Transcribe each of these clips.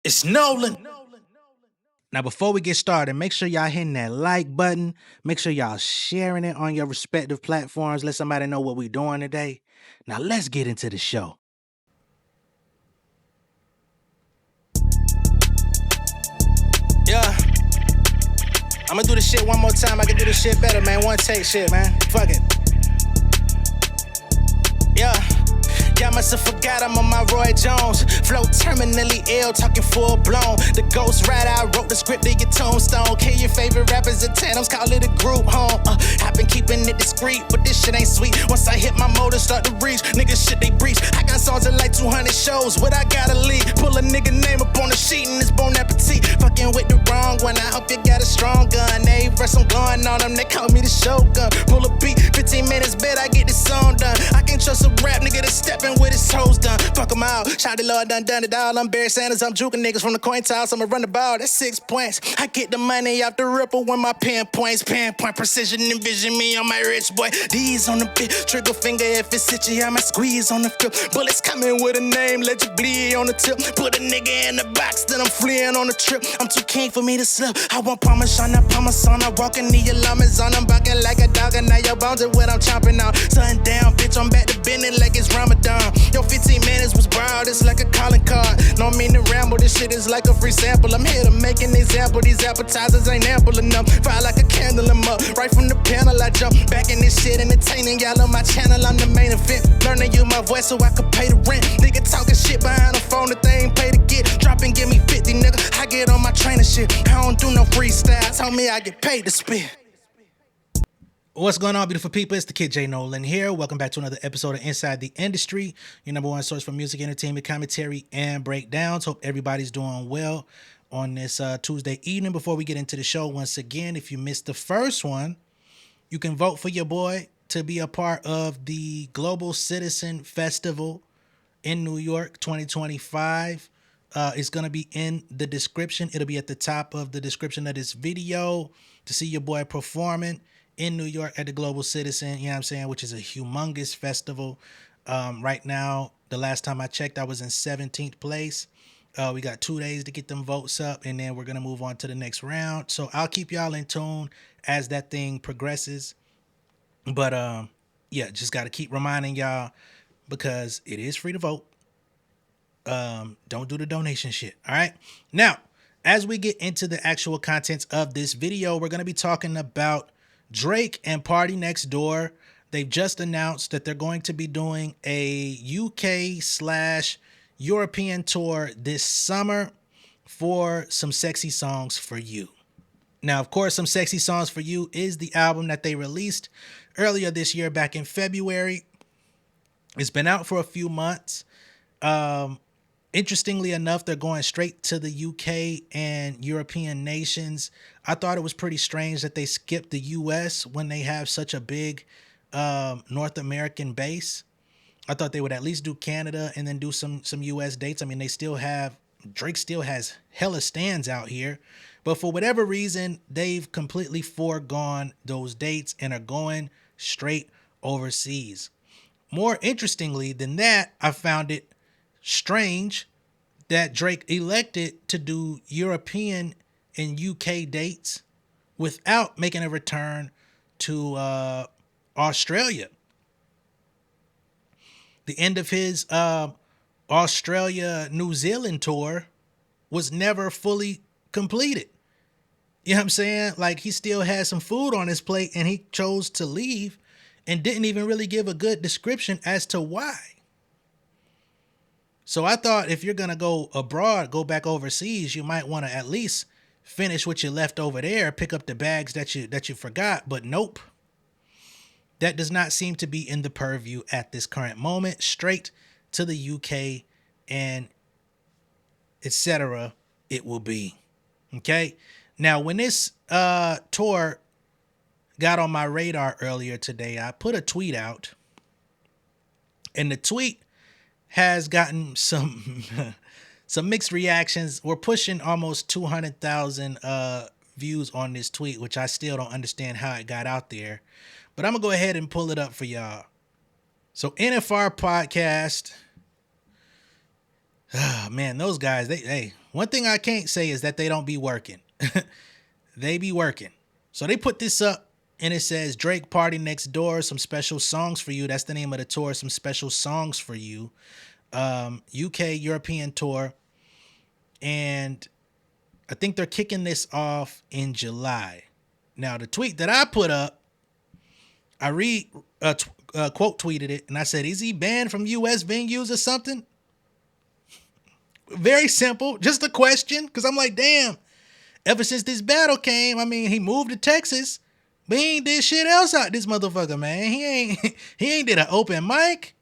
It's Nolan. Now, before we get started, make sure y'all hitting that like button. Make sure y'all sharing it on your respective platforms. Let somebody know what we're doing today. Now, let's get into the show. Yeah. I'ma do this shit one more time. I can do this shit better, man. One take shit, man. Fuck it. Yeah. Y'all must have forgot I'm on my Roy Jones. Flow terminally ill, talking full blown. The Ghost Rider, I wrote the script to your tombstone. Kill your favorite rappers in tandems, call it a group home. I've been keeping it discreet, but this shit ain't sweet. Once I hit my motor, start to reach. Niggas shit they breach. I got songs in like 200 shows, but I gotta leave. Pull a nigga name up on the sheet and it's Bon Appetit. Fucking with the wrong one, I hope you got a strong gun. They verse I'm going on them, they call me the Shogun. Pull a beat, 15 minutes, bet I get this song done. I can't trust a rap nigga that's stepping with his toes done. Fuck him out, shout the Lord done it all. I'm Barry Sanders, I'm juking niggas from the coin toss. I'ma run the ball, that's 6 points. I get the money off the ripple when my pinpoints. Pinpoint precision, envision me on my rich boy. D's on the bit, trigger finger if it's itchy, I might squeeze on the flip. Bullets coming with a name, let you bleed on the tip. Put a nigga in the box, then I'm fleeing on the trip. I'm too king for me to slip. I want Parmesan, I walk in the alarms on. I'm barking like a dog, and now your bones are what I'm chomping on. Sundown, bitch, I'm back to bending like it's Ramadan. Yo, 15 minutes was broad, it's like a calling card. No mean to ramble, this shit is like a free sample. I'm here to make an example, these appetizers ain't ample enough. Fire like a candle, I'm up, right from the panel I jump. Back in this shit, entertaining y'all on my channel, I'm the main event. Learn to use my voice so I could pay the rent. Nigga talking shit behind the phone that they ain't pay to get. Drop and give me 50, nigga, I get on my trainer shit. I don't do no freestyles, homie, I get paid to spit. What's going on, beautiful people? It's the kid J Nolan here. Welcome back to another episode of Inside the Industry, your number one source for music, entertainment, commentary, and breakdowns. Hope everybody's doing well on this Tuesday evening. Before we get into the show, once again, if you missed the first one, you can vote for your boy to be a part of the Global Citizen Festival in New York 2025. It's going to be in the description. It'll be at the top of the description of this video to see your boy performing in New York at the Global Citizen, you know what I'm saying, which is a humongous festival. Right now, the last time I checked, I was in 17th place. We got 2 days to get them votes up, and then we're going to move on to the next round. So I'll keep y'all in tune as that thing progresses. But yeah, just got to keep reminding y'all because it is free to vote. Don't do the donation shit. All right. Now, as we get into the actual contents of this video, we're going to be talking about Drake and Party Next Door. They've just announced that they're going to be doing a UK/European tour this summer for Some Sexy Songs for You. Now, of course, Some Sexy Songs for You is the album that they released earlier this year, back in February. It's been out for a few months. Interestingly enough, they're going straight to the UK and European nations. I thought it was pretty strange that they skipped the US when they have such a big North American base. I thought they would at least do Canada and then do some US dates. I mean, Drake still has hella stands out here. But for whatever reason, they've completely foregone those dates and are going straight overseas. More interestingly than that, I found it strange that Drake elected to do European and UK dates without making a return to Australia. The end of his Australia-New Zealand tour was never fully completed. You know what I'm saying? Like, he still had some food on his plate and he chose to leave and didn't even really give a good description as to why. So I thought if you're going to go abroad, go back overseas, you might want to at least finish what you left over there, pick up the bags that you forgot. But nope. That does not seem to be in the purview at this current moment. Straight to the UK and etc. it will be. Okay? Now, when this tour got on my radar earlier today, I put a tweet out. And the tweet has gotten some mixed reactions. We're pushing almost 200,000 views on this tweet, which I still don't understand how it got out there. But I'm going to go ahead and pull it up for y'all. So NFR Podcast Man, those guys, hey, one thing I can't say is that they don't be working. They be working. So they put this up and it says Drake Party Next Door, some special songs for you. That's the name of the tour, some special songs for you. UK European tour. And I think they're kicking this off in July. Now, the tweet that I put up, I quote tweeted it and I said, is he banned from US venues or something? Very simple. Just a question. Because I'm like, damn, ever since this battle came, I mean, he moved to Texas, but he ain't did shit else out this motherfucker, man. He ain't did an open mic.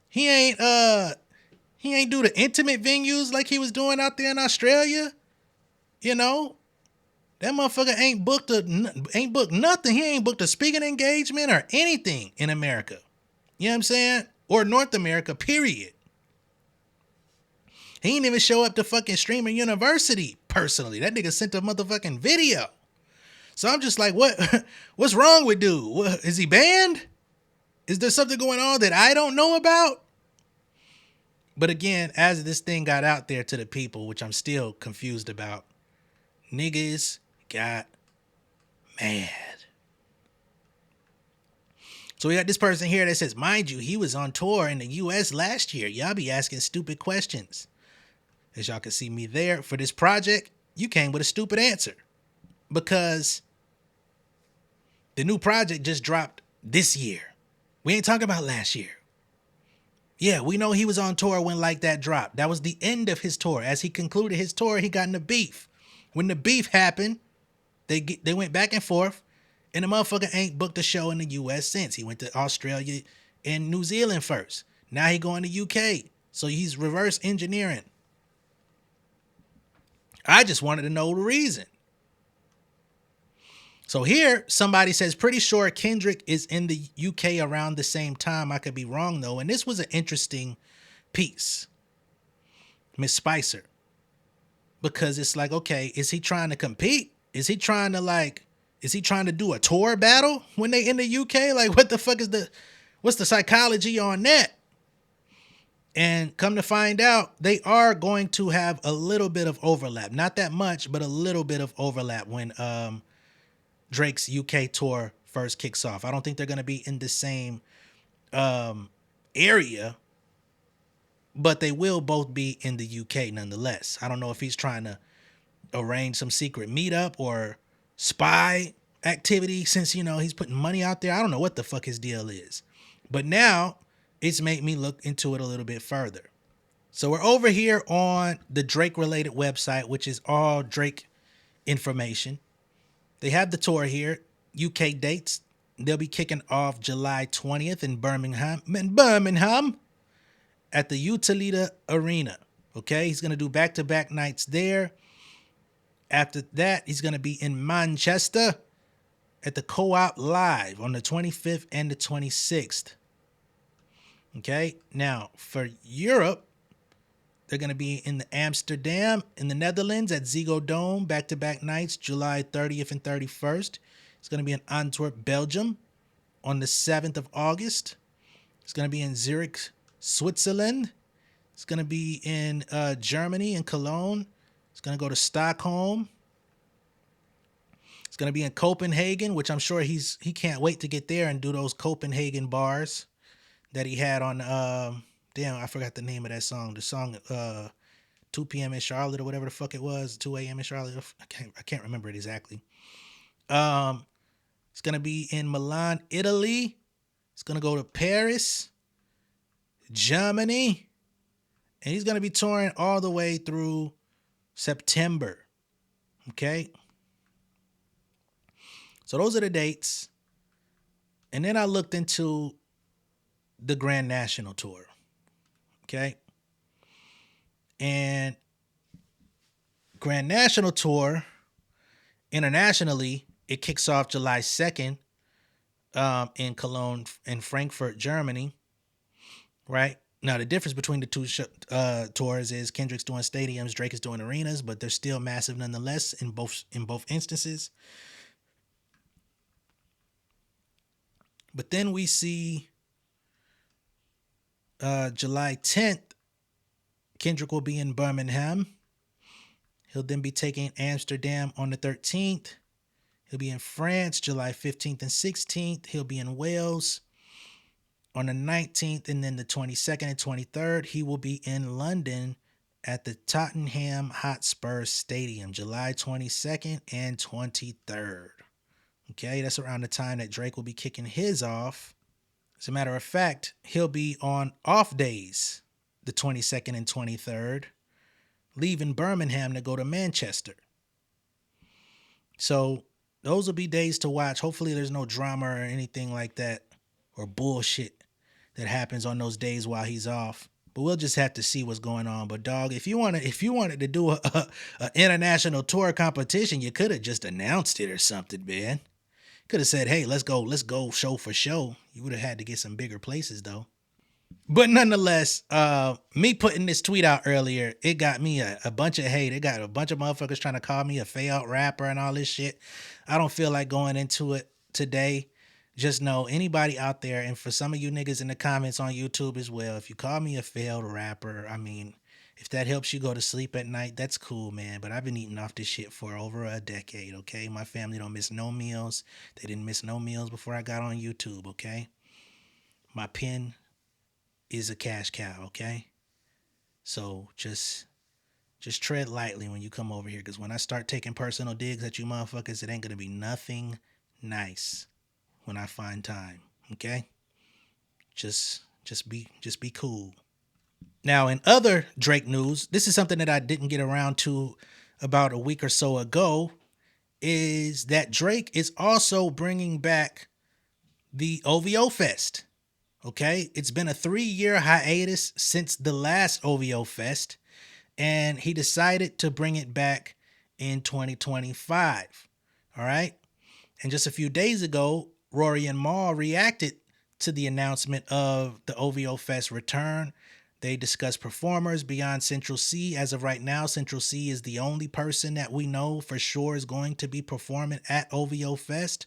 He ain't do the intimate venues like he was doing out there in Australia. You know, that motherfucker ain't booked nothing. He ain't booked a speaking engagement or anything in America. You know what I'm saying? Or North America, period. He didn't even show up to fucking Streaming University personally. That nigga sent a motherfucking video. So I'm just like, what's wrong with dude? Is he banned? Is there something going on that I don't know about? But again, as this thing got out there to the people, which I'm still confused about, niggas got mad. So we got this person here that says, mind you, he was on tour in the US last year. Y'all be asking stupid questions. As y'all can see me there, for this project, you came with a stupid answer. Because the new project just dropped this year. We ain't talking about last year. Yeah, we know he was on tour when Like That dropped. That was the end of his tour. As he concluded his tour, he got in a beef. When the beef happened, they went back and forth, and the motherfucker ain't booked a show in the US since. He went to Australia and New Zealand first. Now he going to UK. So he's reverse engineering. I just wanted to know the reason. So here, somebody says, pretty sure Kendrick is in the UK around the same time. I could be wrong, though. And this was an interesting piece, Miss Spicer. Because it's like, okay, is he trying to compete? Is he trying to do a tour battle when they in the UK? Like, what the fuck what's the psychology on that? And come to find out, they are going to have a little bit of overlap. Not that much, but a little bit of overlap when Drake's UK tour first kicks off. I don't think they're going to be in the same area, but they will both be in the UK nonetheless. I don't know if he's trying to arrange some secret meetup or spy activity since, he's putting money out there. I don't know what the fuck his deal is. But now it's made me look into it a little bit further. So we're over here on the Drake related website, which is all Drake information. They have the tour here, UK dates. They'll be kicking off July 20th in Birmingham at the Utilita Arena. Okay, he's going to do back-to-back nights there. After that, he's going to be in Manchester at the Co-op Live on the 25th and the 26th. Okay, now for Europe, they're going to be in Amsterdam in the Netherlands at Ziggo Dome, back-to-back nights, July 30th and 31st. It's going to be in Antwerp, Belgium on the 7th of August. It's going to be in Zurich, Switzerland. It's going to be in Germany, in Cologne. It's going to go to Stockholm. It's going to be in Copenhagen, which I'm sure he can't wait to get there and do those Copenhagen bars that he had on, damn, I forgot the name of that song. The song, 2 p.m. in Charlotte or whatever the fuck it was, 2 a.m. in Charlotte. I can't remember it exactly. It's going to be in Milan, Italy. It's going to go to Paris, Germany. And he's going to be touring all the way through September. Okay? So those are the dates. And then I looked into the Grand National Tour. Okay? And Grand National Tour, internationally, it kicks off July 2nd in Cologne and Frankfurt, Germany. Right? Now, the difference between the two tours is Kendrick's doing stadiums, Drake is doing arenas, but they're still massive nonetheless in both instances. But then we see July 10th Kendrick will be in Birmingham. He'll then be taking Amsterdam on the 13th. He'll be in France July 15th and 16th. He'll be in Wales on the 19th, and then the 22nd and 23rd, he will be in London at the Tottenham Hotspur Stadium, July 22nd and 23rd. Okay, that's around the time that Drake will be kicking his off. As a matter of fact, he'll be on off days, the 22nd and 23rd, leaving Birmingham to go to Manchester. So those will be days to watch. Hopefully there's no drama or anything like that, or bullshit that happens on those days while he's off. But we'll just have to see what's going on. But dog, if you wanted to do a international tour competition, you could have just announced it or something, man. Could have said, hey, let's go show for show. You would have had to get some bigger places though. But nonetheless, me putting this tweet out earlier, it got me a bunch of hate. It got a bunch of motherfuckers trying to call me a failed rapper and all this shit. I don't feel like going into it today. Just know anybody out there, and for some of you niggas in the comments on YouTube as well, if you call me a failed rapper, I mean, if that helps you go to sleep at night, that's cool, man. But I've been eating off this shit for over a decade, okay? My family don't miss no meals. They didn't miss no meals before I got on YouTube, okay? My pen is a cash cow, okay? So just tread lightly when you come over here, because when I start taking personal digs at you motherfuckers, it ain't gonna be nothing nice when I find time, okay? Just be cool. Now, in other Drake news, this is something that I didn't get around to about a week or so ago, is that Drake is also bringing back the OVO Fest. Okay, it's been a 3-year hiatus since the last OVO Fest, and he decided to bring it back in 2025. All right, and just a few days ago, Rory and Mal reacted to the announcement of the OVO Fest return. They discussed performers beyond Central C. As of right now, Central C is the only person that we know for sure is going to be performing at OVO Fest.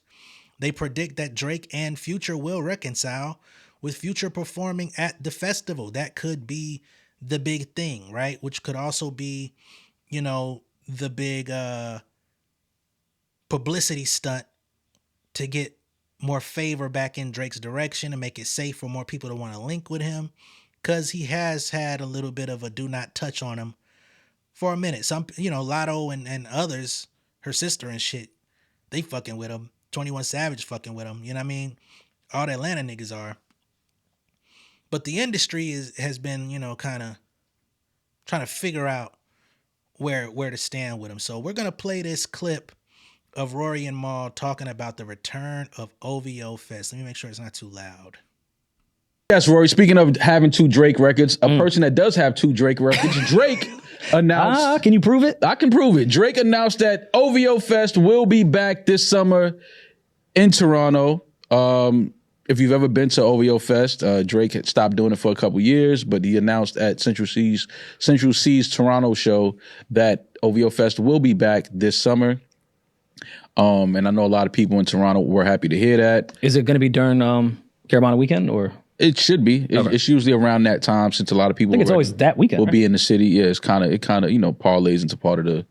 They predict that Drake and Future will reconcile, with Future performing at the festival. That could be the big thing, right? Which could also be, you know, the big publicity stunt to get more favor back in Drake's direction and make it safe for more people to want to link with him, because he has had a little bit of a do not touch on him for a minute. Some, you know, Lotto and others, her sister and shit, they fucking with him. 21 Savage fucking with him. You know what I mean? All the Atlanta niggas are. But the industry has been, you know, kind of trying to figure out where to stand with him. So we're going to play this clip of Rory and Mal talking about the return of OVO Fest. Let me make sure it's not too loud. Yes, Rory, speaking of having 2 Drake records, a person that does have 2 Drake records, Drake announced... Can you prove it? I can prove it. Drake announced that OVO Fest will be back this summer in Toronto. If you've ever been to OVO Fest, Drake had stopped doing it for a couple years, but he announced at Central C's Toronto show that OVO Fest will be back this summer. And I know a lot of people in Toronto were happy to hear that. Is it going to be during Carabana weekend or? It should be. Okay. It's usually around that time, since a lot of people I think it's always that weekend. Will right? be in the city. Yeah, it kind of you know, parlays into part of the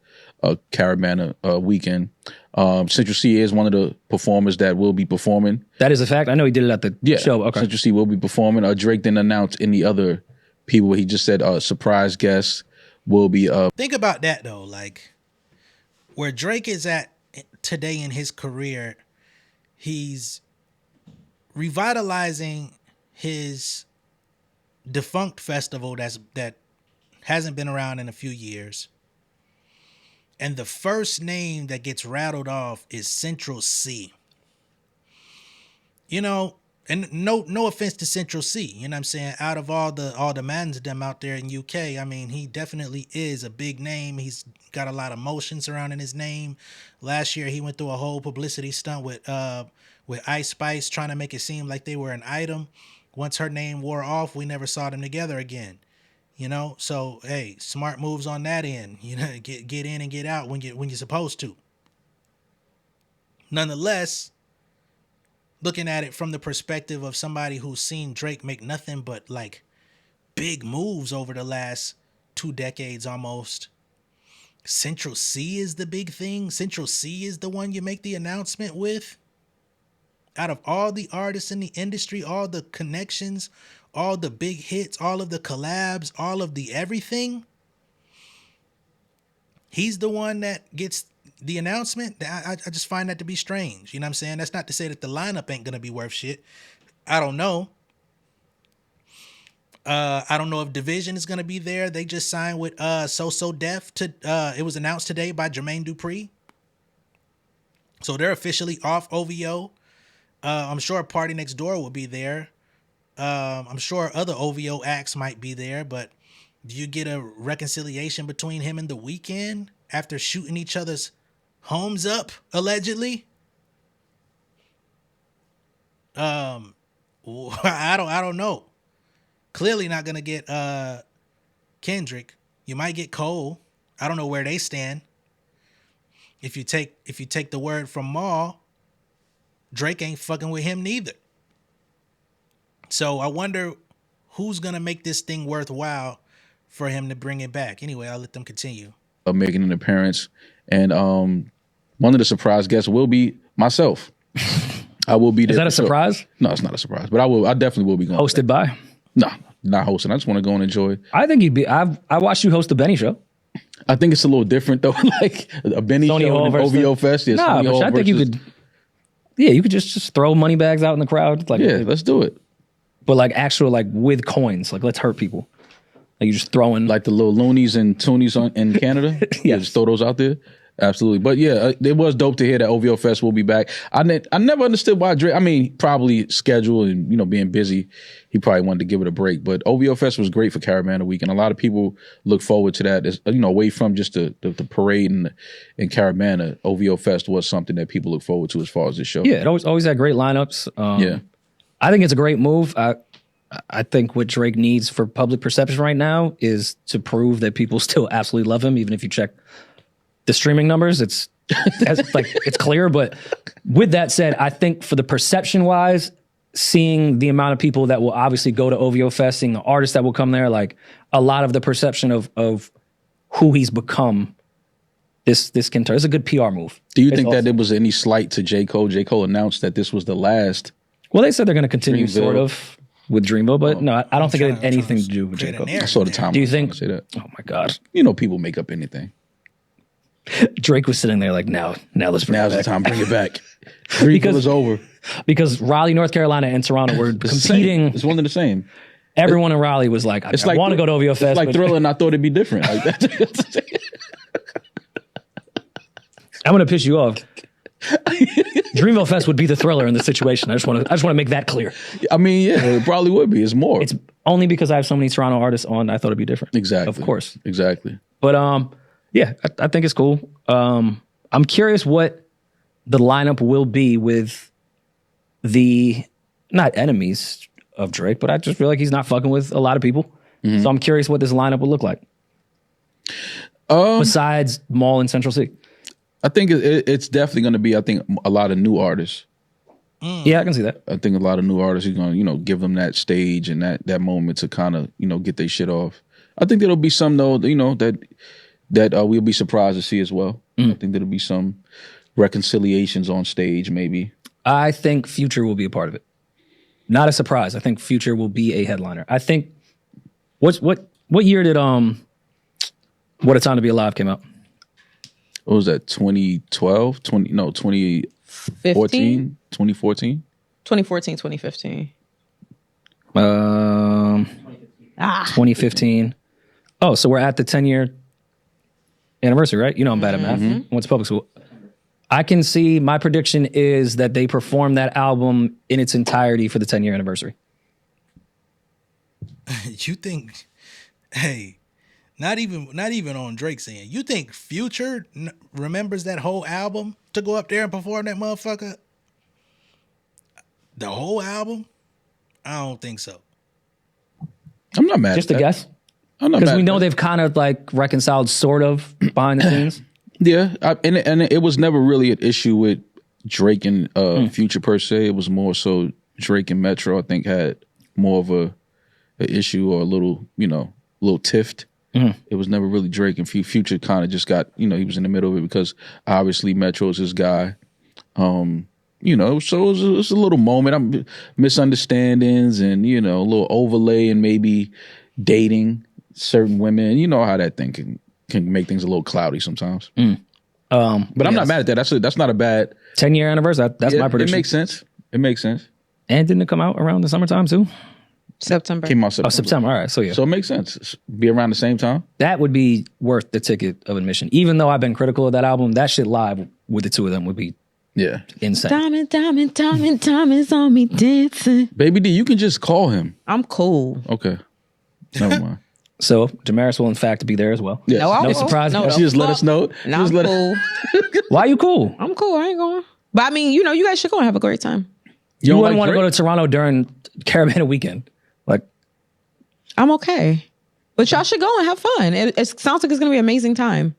Caravana weekend. Central C is one of the performers that will be performing. That is a fact. I know he did it at the show. Okay. Central C will be performing. Drake didn't announce any other people. He just said surprise guests will be. Think about that though, like where Drake is at today in his career, he's revitalizing his defunct festival that hasn't been around in a few years. And the first name that gets rattled off is Central C. You know, and no offense to Central C, you know what I'm saying? Out of all the mans them out there in UK, I mean, he definitely is a big name. He's got a lot of motion surrounding his name. Last year he went through a whole publicity stunt with Ice Spice, trying to make it seem like they were an item. Once her name wore off, we never saw them together again. You know, so hey, smart moves on that end. You know, get in and get out when you're supposed to. Nonetheless, looking at it from the perspective of somebody who's seen Drake make nothing but like big moves over the last 2 decades almost, Central C is the big thing. Central C is the one you make the announcement with. Out of all the artists in the industry, all the connections, all the big hits, all of the collabs, all of the everything, he's the one that gets the announcement. I just find that to be strange. You know what I'm saying? That's not to say that the lineup ain't going to be worth shit. I don't know. I don't know if Division is going to be there. They just signed with So Def to it was announced today by Jermaine Dupri. So they're officially off OVO. I'm sure Party Next Door will be there. I'm sure other OVO acts might be there, but do you get a reconciliation between him and The Weeknd after shooting each other's homes up, allegedly? I don't know. Clearly not gonna get Kendrick. You might get Cole. I don't know where they stand. If you take the word from Maul, Drake ain't fucking with him neither. So I wonder who's gonna make this thing worthwhile for him to bring it back. Anyway, I'll let them continue. Making an appearance, and one of the surprise guests will be myself. I will be there. Is that a surprise? No, it's not a surprise, but I definitely will be going. Hosted by? No, not hosting. I just want to go and enjoy. I think you'd be. I watched you host the Benny show. I think it's a little different though, like a Benny Sony show Hall and versus OVO Fest. Yeah, nah, Sony but Hall I think you versus- could. Yeah, you could just throw money bags out in the crowd, like Yeah, let's do it. but like actual like with coins. Like let's hurt people. Like you just throwing Like the little loonies and toonies in Canada. Yeah, just throw those out there. Absolutely. But yeah, it was dope to hear that OVO Fest will be back. I never understood why Drake, I mean, probably schedule and, being busy, he probably wanted to give it a break. But OVO Fest was great for Caravana Week. And a lot of people look forward to that. Away from just the parade and Caravana, OVO Fest was something that people look forward to as far as this show. Yeah, it always had great lineups. Yeah. I think it's a great move. I think what Drake needs for public perception right now is to prove that people still absolutely love him, even if you check the streaming numbers. It's clear. But with that said, I think for the perception wise, seeing the amount of people that will obviously go to OVO Fest, seeing the artists that will come there, like a lot of the perception of who he's become, this can turn. It's a good PR move. Do you think that there was any slight to J. Cole? J. Cole announced that this was the last. Well, they said they're going to continue Dreamville. Sort of with Dreamville, but no, I don't think it had anything to do with J. Cole. I saw the time. Do you think? Say that. Oh my God. People make up anything. Drake was sitting there like, now let's bring Now's it the back. time to bring it back. Dreamville is over. Because Raleigh, North Carolina, and Toronto were competing. It's one of the same. Everyone in Raleigh was like, I want to go to OVO Fest. It's like but Thriller, and I thought it'd be different. Like that. I'm going to piss you off. Dreamville Fest would be the Thriller in this situation. I just want to make that clear. I mean, yeah, it probably would be. It's more. It's only because I have so many Toronto artists on. I thought it'd be different. Exactly. Of course. Exactly. But yeah, I think it's cool. I'm curious what the lineup will be with the not enemies of Drake, but I just feel like he's not fucking with a lot of people. Mm-hmm. So I'm curious what this lineup will look like. Besides Maul and Central C. I think it's definitely going to be, a lot of new artists. Yeah, I can see that. I think a lot of new artists are going to, give them that stage and that moment to kind of, get their shit off. I think there'll be some, though, that we'll be surprised to see as well. I think there'll be some reconciliations on stage, maybe. I think Future will be a part of it. Not a surprise. I think Future will be a headliner. I think, what year did What a Time to Be Alive came out? What was that, 2012? 2014? 2014? 2014, 2015. 2015. Oh, so we're at the 10-year anniversary, right? I'm bad at math. Went to public school. I can see, my prediction is that they perform that album in its entirety for the 10-year anniversary. You think, hey, not even on Drake's end. You think Future remembers that whole album to go up there and perform that motherfucker? The whole album? I don't think so. I'm not mad. Just a guess. I'm not mad. Because we know they've kind of like reconciled sort of behind the scenes. Yeah, and it was never really an issue with Drake and Future per se. It was more so Drake and Metro, I think, had more of a issue or a little tiff It was never really Drake, and Future kind of just got, he was in the middle of it because obviously Metro is his guy. So it was a little moment. Misunderstandings and, a little overlay and maybe dating certain women. You know how that thing can make things a little cloudy sometimes. But I'm not mad at that. That's not a bad 10-year anniversary. That's my prediction. It makes sense. And didn't it come out around the summertime too? September. Came out September. Oh, September. All right. So yeah. So it makes sense. Be around the same time. That would be worth the ticket of admission. Even though I've been critical of that album, that shit live with the two of them would be insane. Diamonds on me dancing. Baby D, you can just call him. I'm cool. Okay. Never mind. So Damaris will in fact be there as well. Yes. No surprise. No, She just let us know. No, I'm cool. Why are you cool? I'm cool. I ain't going. But I mean, you guys should go and have a great time. You wouldn't want to go to Toronto during Caravan weekend. Like, I'm okay. But y'all should go and have fun. It sounds like it's going to be an amazing time.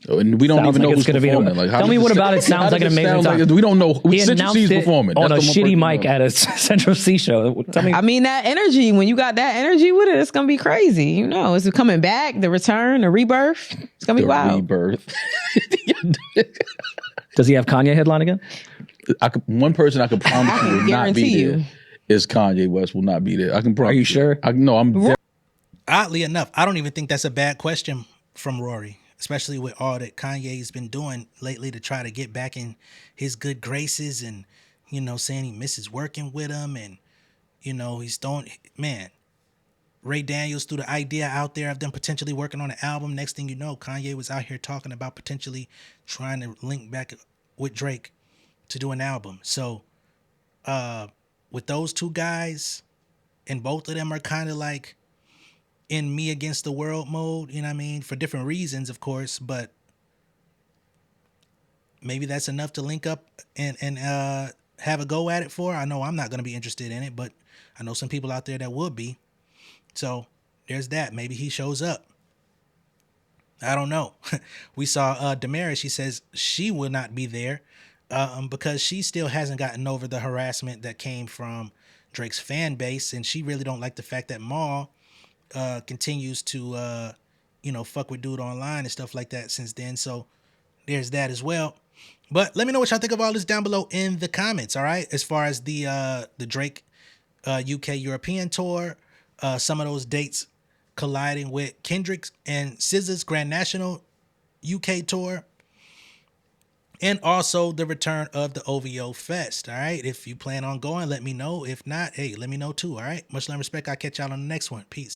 And we don't even know who's performing. Tell me what about it sounds like an amazing time. We don't know who He Central announced C's it performing. on a shitty mic at a Central C show. Tell me. I mean, that energy, when you got that energy with it, it's going to be crazy. It's coming back, the return, the rebirth. It's going to be wild. Rebirth. Does he have Kanye headline again? One person I can promise you will not guarantee be you. there is Kanye West will not be there. I can promise. Are you sure? No, I'm there. Oddly enough, I don't even think that's a bad question from Rory, especially with all that Kanye's been doing lately to try to get back in his good graces and, saying he misses working with him and, he's throwing, man, Ray Daniels threw the idea out there of them potentially working on an album. Next thing you know, Kanye was out here talking about potentially trying to link back with Drake to do an album. So, with those two guys, and both of them are kind of like in me against the world mode, you know what I mean? For different reasons, of course, but maybe that's enough to link up and have a go at it for. I know I'm not going to be interested in it, but I know some people out there that would be. So there's that. Maybe he shows up. I don't know. We saw Damaris. She says she will not be there because she still hasn't gotten over the harassment that came from Drake's fan base, and she really don't like the fact that Maul continues to fuck with dude online and stuff like that since then. So there's that as well. But let me know what y'all think of all this down below in the comments. All right, as far as the Drake UK European tour, some of those dates colliding with Kendrick's and SZA's Grand National UK tour, and also the return of the OVO Fest. All right, if you plan on going, let me know. If not, hey, let me know too. All right, much love and respect. I'll catch y'all on the next one. Peace.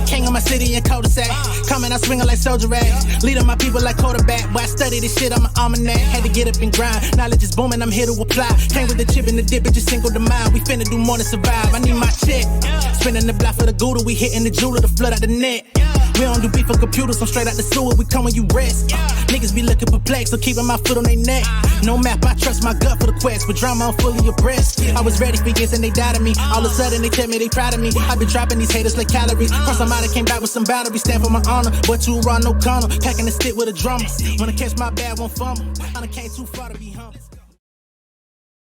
King of my city and cul-de-sac. Coming out swinging like soldier rag. Leading my people like quarterback. Boy, I study this shit, I'm an almanac. Had to get up and grind. Knowledge is booming, I'm here to apply. Came with the chip and the dip, it just single the mind. We finna do more than survive. I need my check. Spinning the block for the Gouda. We hitting the jeweler to flood out the net. We don't do beef for computers, I'm straight out the sewer. We come when you rest. Niggas be looking perplexed, so keeping my foot on their neck. No map, I trust my gut for the quest. But drama, I'm fully abreast. I was ready for years and they died of me. All of a sudden they tell me they proud of me. I been dropping these haters like calories. Cross them out, I came back with some boundaries. Stand for my honor, but too raw, no corner. Packing the stick with a drummer. Wanna catch my bad, won't fumble. I done came too far to be humble.